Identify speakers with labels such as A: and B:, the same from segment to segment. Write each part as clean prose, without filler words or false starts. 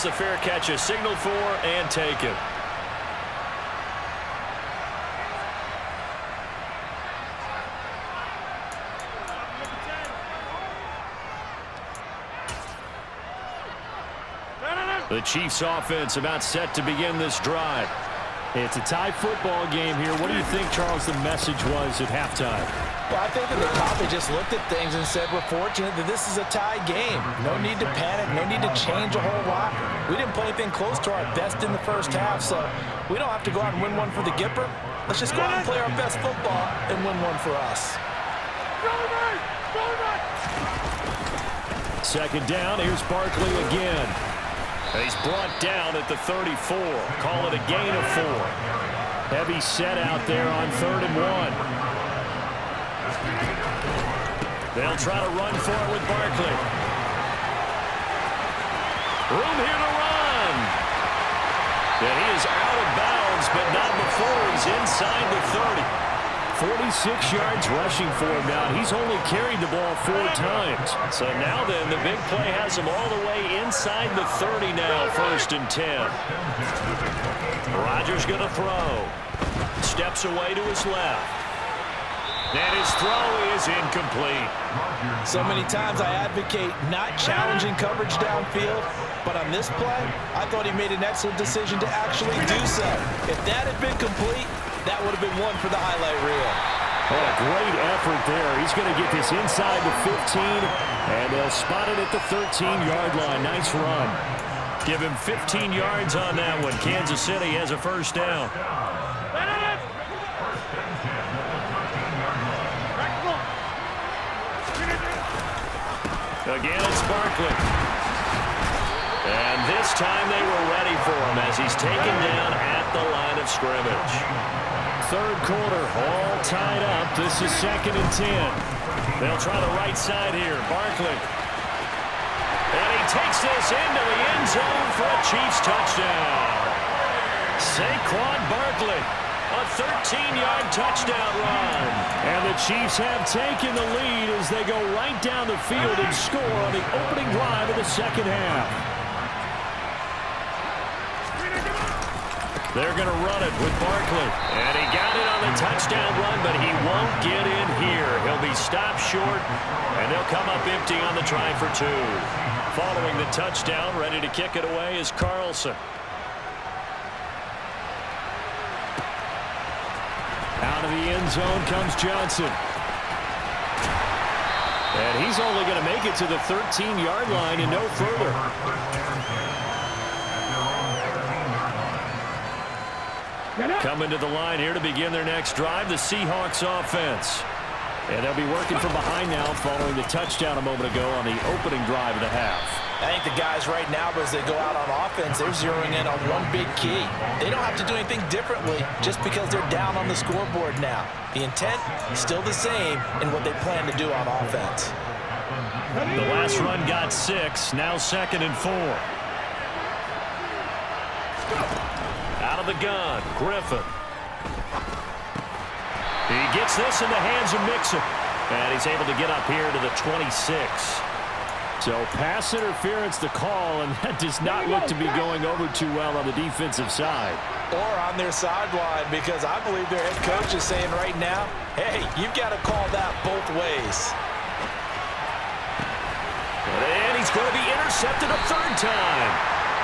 A: The fair catch is signaled for and taken. The Chiefs offense about set to begin this drive.
B: It's a tie football game here. What do you think, Charles, the message was at halftime?
C: Well, I think that they probably just looked at things and said, we're fortunate that this is a tie game. No need to panic, no need to change a whole lot. We didn't play anything close to our best in the first half, so we don't have to go out and win one for the Gipper. Let's just go out and play our best football and win one for us.
A: Second down, here's Barkley again. He's brought down at the 34. Call it a gain of 4. Heavy set out there on 3rd and 1. They'll try to run for it with Barkley. Room here to run. And he is out of bounds, but not before he's inside the 30.
B: 46 yards rushing for him now. He's only carried the ball 4 times.
A: So now then, the big play has him all the way inside the 30 now, 1st and 10. Rodgers going to throw. Steps away to his left. And his throw is incomplete.
C: So many times I advocate not challenging coverage downfield, but on this play, I thought he made an excellent decision to actually do so. If that had been complete, that would have been one for the highlight reel.
B: Oh, a great effort there. He's going to get this inside the 15, and they'll spot it at the 13-yard line. Nice run.
A: Give him 15 yards on that one. Kansas City has a first down. Again, it's Barkley. And this time they were ready for him as he's taken down at the line of scrimmage.
B: 3rd quarter, all tied up. This is 2nd and 10.
A: They'll try the right side here. Barkley. And he takes this into the end zone for a Chiefs touchdown. Saquon Barkley. A 13-yard touchdown run.
B: And the Chiefs have taken the lead as they go right down the field and score on the opening drive of the second half.
A: They're going to run it with Barkley. And he got it on the touchdown run, but he won't get in here. He'll be stopped short, and they'll come up empty on the try for 2. Following the touchdown, ready to kick it away is Carlson.
B: Out of the end zone comes Johnson. And he's only going to make it to the 13-yard line and no further.
A: Coming to the line here to begin their next drive, the Seahawks offense.
B: And they'll be working from behind now following the touchdown a moment ago on the opening drive of the half.
C: I think the guys right now, as they go out on offense, they're zeroing in on one big key. They don't have to do anything differently just because they're down on the scoreboard now. The intent is still the same in what they plan to do on offense.
A: The last run got 6, now 2nd and 4. Out of the gun, Griffin. He gets this in the hands of Mixon. And he's able to get up here to the 26.
B: So pass interference the call, and that does not look to be going over too well on the defensive side.
C: Or on their sideline, because I believe their head coach is saying right now, hey, you've got to call that both ways.
A: And he's going to be intercepted a 3rd time.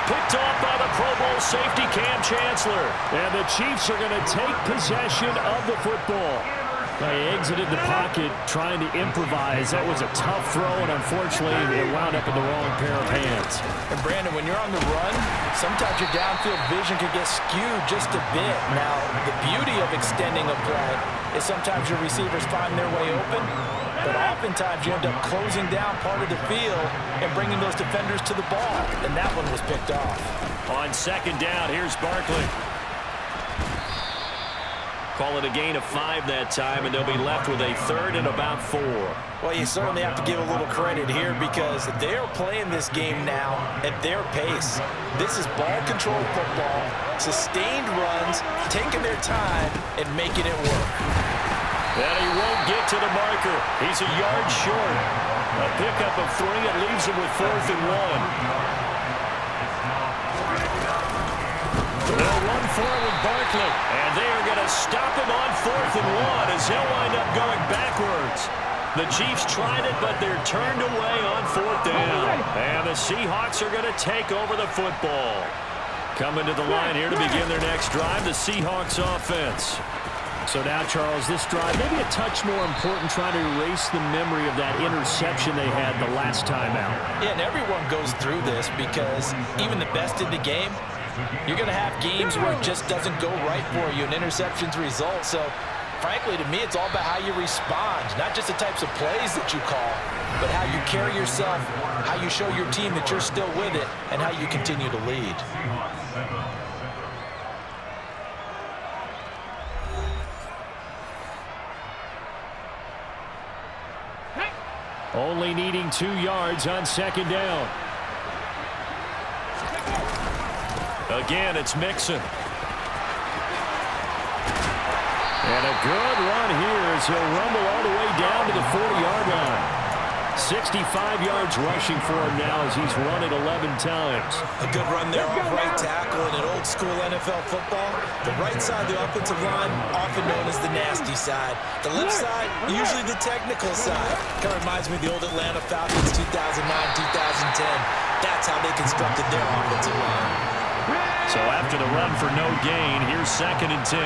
A: Picked off by the Pro Bowl safety Cam Chancellor.
B: And the Chiefs are going to take possession of the football. They exited the pocket trying to improvise. That was a tough throw, and unfortunately, it wound up in the wrong pair of hands.
C: And, Brandon, when you're on the run, sometimes your downfield vision could get skewed just a bit. Now, the beauty of extending a play is sometimes your receivers find their way open, but oftentimes you end up closing down part of the field and bringing those defenders to the ball, and that one was picked off.
A: On 2nd down, here's Barkley. Call it a gain of 5 that time, and they'll be left with a 3rd and about 4.
C: Well, you certainly have to give a little credit here because they're playing this game now at their pace. This is ball control football, sustained runs, taking their time, and making it work.
A: And he won't get to the marker. He's a yard short. A pickup of 3 and leaves him with 4th and 1. for it with Barkley. And they are going to stop him on 4th and 1 as he'll wind up going backwards. The Chiefs tried it, but they're turned away on 4th down. And the Seahawks are going to take over the football. Coming to the line here to begin their next drive, the Seahawks offense.
B: So now, Charles, this drive maybe a touch more important, trying to erase the memory of that interception they had the last time out.
C: Yeah, and everyone goes through this because even the best in the game, you're going to have games where it just doesn't go right for you, and interceptions result. So, frankly, to me, it's all about how you respond, not just the types of plays that you call, but how you carry yourself, how you show your team that you're still with it, and how you continue to lead.
B: Only needing 2 yards on 2nd down.
A: Again, it's Mixon.
B: And a good run here as he'll rumble all the way down to the 40-yard line. 65 yards rushing for him now as he's run it 11 times.
C: A good run there off right tackle in an old-school NFL football. The right side of the offensive line, often known as the nasty side. The left side, usually the technical side. Kind of reminds me of the old Atlanta Falcons 2009, 2010. That's how they constructed their offensive line.
A: So after the run for no gain, here's 2nd and 10.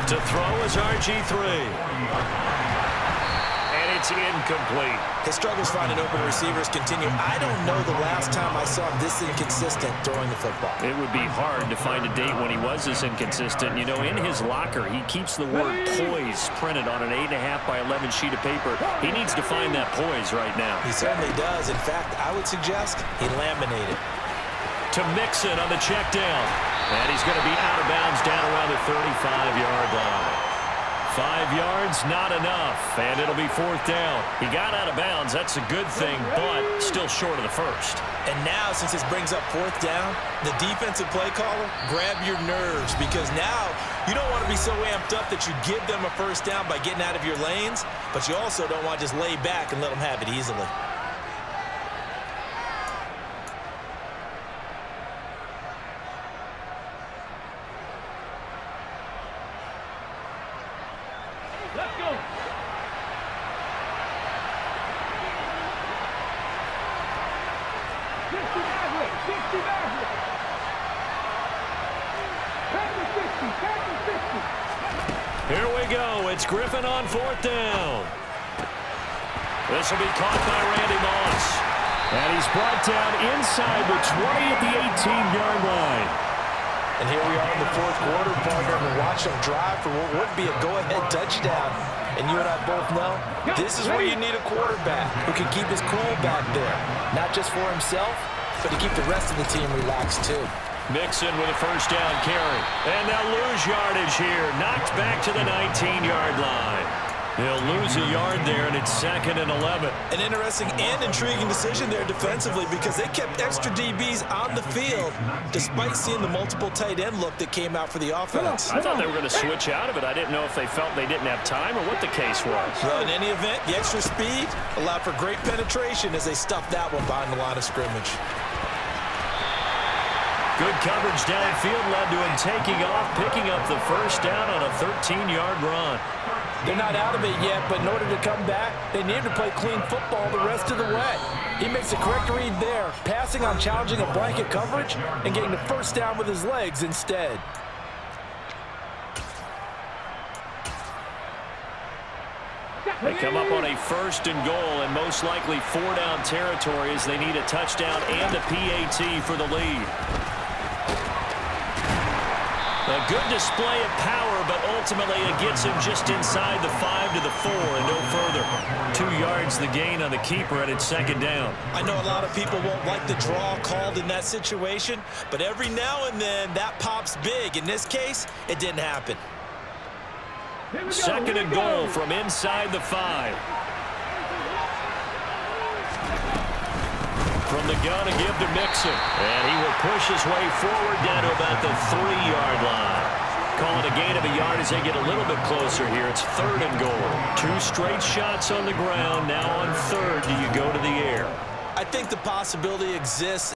A: To throw is RG3. It's incomplete.
C: His struggles finding open receivers continue. I don't know the last time I saw him this inconsistent throwing the football.
B: It would be hard to find a date when he was this inconsistent. You know, in his locker, he keeps the word poise printed on an 8.5 by 11 sheet of paper. He needs to find that poise right now.
C: He certainly does. In fact, I would suggest he laminated.
A: To Mixon on the check down. And he's going to be out of bounds down around the 35-yard line. 5 yards, not enough, and it'll be 4th down. He got out of bounds. That's a good thing, but still short of the first.
C: And now, since this brings up 4th down, the defensive play caller, grab your nerves, because now you don't want to be so amped up that you give them a first down by getting out of your lanes, but you also don't want to just lay back and let them have it easily.
D: Let's go.
A: Here we go. It's Griffin on 4th down. This will be caught by Randy Moss.
B: And he's brought down inside the 20 at the 18-yard line.
C: And here we are in the 4th quarter, partner, and watch them drive for what would be a go-ahead touchdown. And you and I both know this is where you need a quarterback who can keep his cool back there. Not just for himself, but to keep the rest of the team relaxed too.
A: Mixon with a first down carry. And they'll lose yardage here. Knocked back to the 19-yard line. They'll lose a yard there, and it's 2nd and 11.
C: An interesting and intriguing decision there defensively because they kept extra DBs on the field despite seeing the multiple tight end look that came out for the offense.
B: I thought they were going to switch out of it. I didn't know if they felt they didn't have time or what the case was.
C: Well, in any event, the extra speed allowed for great penetration as they stuffed that one behind the line of scrimmage.
A: Good coverage downfield led to him taking off, picking up the first down on a 13-yard run.
C: They're not out of it yet, but in order to come back, they need to play clean football the rest of the way. He makes the correct read there, passing on challenging a blanket coverage and getting the first down with his legs instead.
B: They come up on a 1st and goal and most likely 4-down territory as they need a touchdown and a PAT for the lead.
A: A good display of power, but ultimately it gets him just inside the 5 to the 4 and no further. 2 yards the gain on the keeper, and it's 2nd down.
C: I know a lot of people won't like the draw called in that situation, but every now and then that pops big. In this case, it didn't happen.
A: 2nd and goal from inside the 5. From the gun to give to Mixon. And he will push his way forward down to about the 3-yard line. Call it a gain of a yard as they get a little bit closer here. It's 3rd and goal. 2 straight shots on the ground. Now on 3rd, do you go to the air?
C: I think the possibility exists.